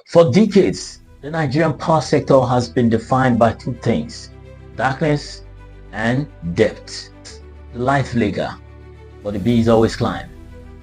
For decades, the Nigerian power sector has been defined by two things: darkness and depth. The light flicker, but the bees always climb.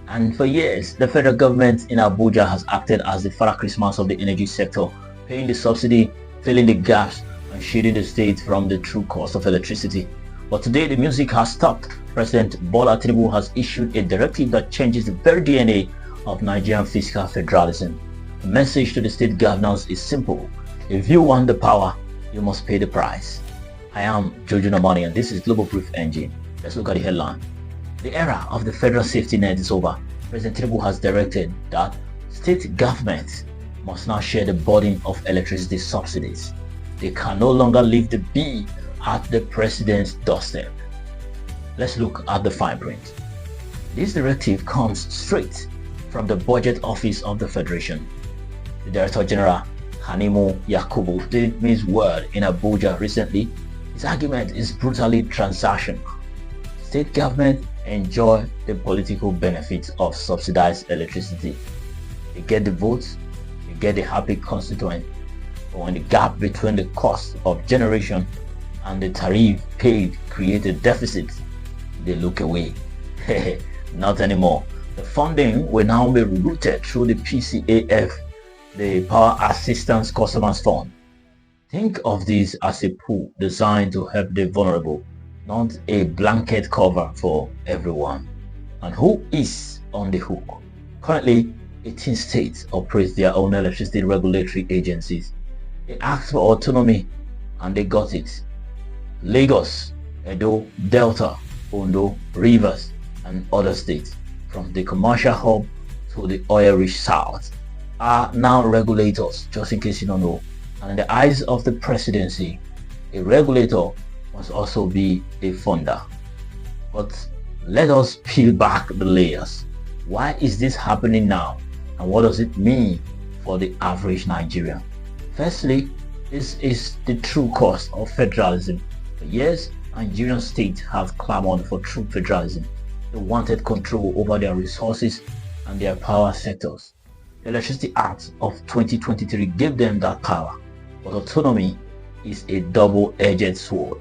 And for years, the federal government in Abuja has acted as the Father Christmas of the energy sector, paying the subsidy, filling the gaps, and shielding the state from the true cost of electricity. But today, the music has stopped. President Bola Tinubu has issued a directive that changes the very DNA of Nigerian fiscal federalism. The message to the state governors is simple: if you want the power, you must pay the price. I am Jojo Namani, and this is Global Proof Engine. Let's look at the headline. The era of the federal safety net is over. President Tinubu has directed that state governments must now share the burden of electricity subsidies. They can no longer leave the bee at the president's doorstep. Let's look at the fine print. This directive comes straight from the Budget Office of the Federation. The Director General, Kano Yakubu, did his word in Abuja recently. His argument is brutally transactional. State governments enjoy the political benefits of subsidized electricity. They get the votes, they get the happy constituent, but when the gap between the cost of generation and the tariff paid create a deficit, they look away. Not anymore. The funding will now be routed through the PCAF, the Power Assistance Customers Fund. Think of this as a pool designed to help the vulnerable, not a blanket cover for everyone. And who is on the hook? Currently, 18 states operate their own electricity regulatory agencies. They asked for autonomy and they got it. Lagos, Edo, Delta, Ondo, Rivers, and other states, from the commercial hub to the oil-rich south, are now regulators, just in case you don't know. And in the eyes of the presidency, a regulator must also be a funder. But let us peel back the layers. Why is this happening now, and what does it mean for the average Nigerian? Firstly, this is the true cost of federalism. For years, Nigerian states have clamored for true federalism. They wanted control over their resources and their power sectors. The Electricity Act of 2023 gave them that power, but autonomy is a double-edged sword.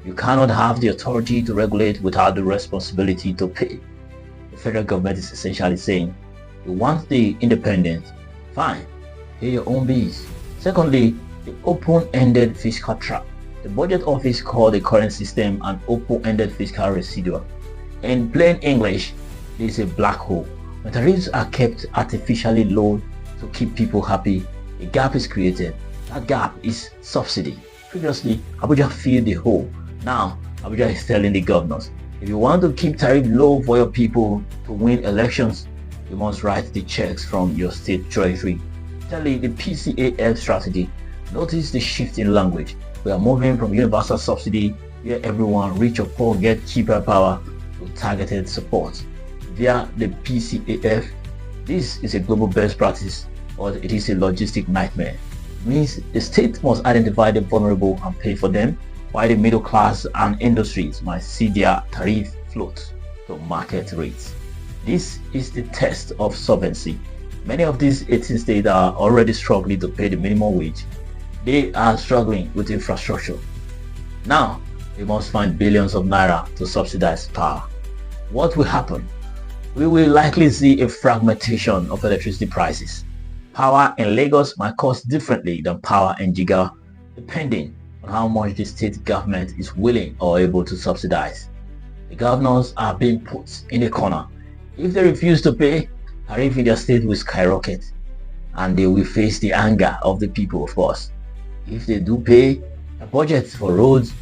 You cannot have the authority to regulate without the responsibility to pay. The federal government is essentially saying, you want the independence, fine, pay your own bills. Secondly, the open-ended fiscal trap. The Budget Office called the current system an open-ended fiscal residual. In plain English, it is a black hole. When tariffs are kept artificially low to keep people happy, a gap is created. That gap is subsidy. Previously, Abuja filled the hole. Now, Abuja is telling the governors, if you want to keep tariff low for your people to win elections, you must write the checks from your state treasury. Telling the PCAF strategy, notice the shift in language. We are moving from universal subsidy, where everyone, rich or poor, get cheaper power, to targeted support via the PCAF. This is a global best practice, or it is a logistic nightmare. It means the state must identify the vulnerable and pay for them, while the middle class and industries might see their tariff float to market rates. This is the test of solvency. Many of these 18 states are already struggling to pay the minimum wage. They are struggling with infrastructure. Now, they must find billions of naira to subsidize power. What will happen? We will likely see a fragmentation of electricity prices. Power in Lagos might cost differently than power in Jigawa, depending on how much the state government is willing or able to subsidize. The governors are being put in a corner. If they refuse to pay, tariff in their state will skyrocket, and they will face the anger of the people, of course. If they do pay, the budgets for roads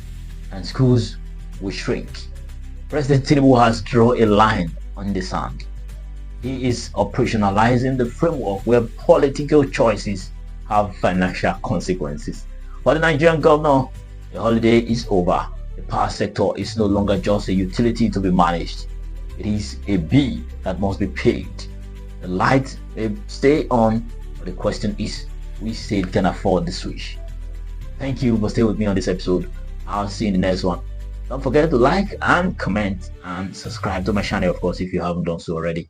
and schools will shrink. President Tinubu has drawn a line on the sand. He is operationalizing the framework where political choices have financial consequences. For the Nigerian governor, the holiday is over. The power sector is no longer just a utility to be managed. It is a bill that must be paid. The light may stay on, but the question is, which state can afford the switch? Thank you for staying with me on this episode. I'll see you in the next one. Don't forget to like and comment and subscribe to my channel, of course, if you haven't done so already.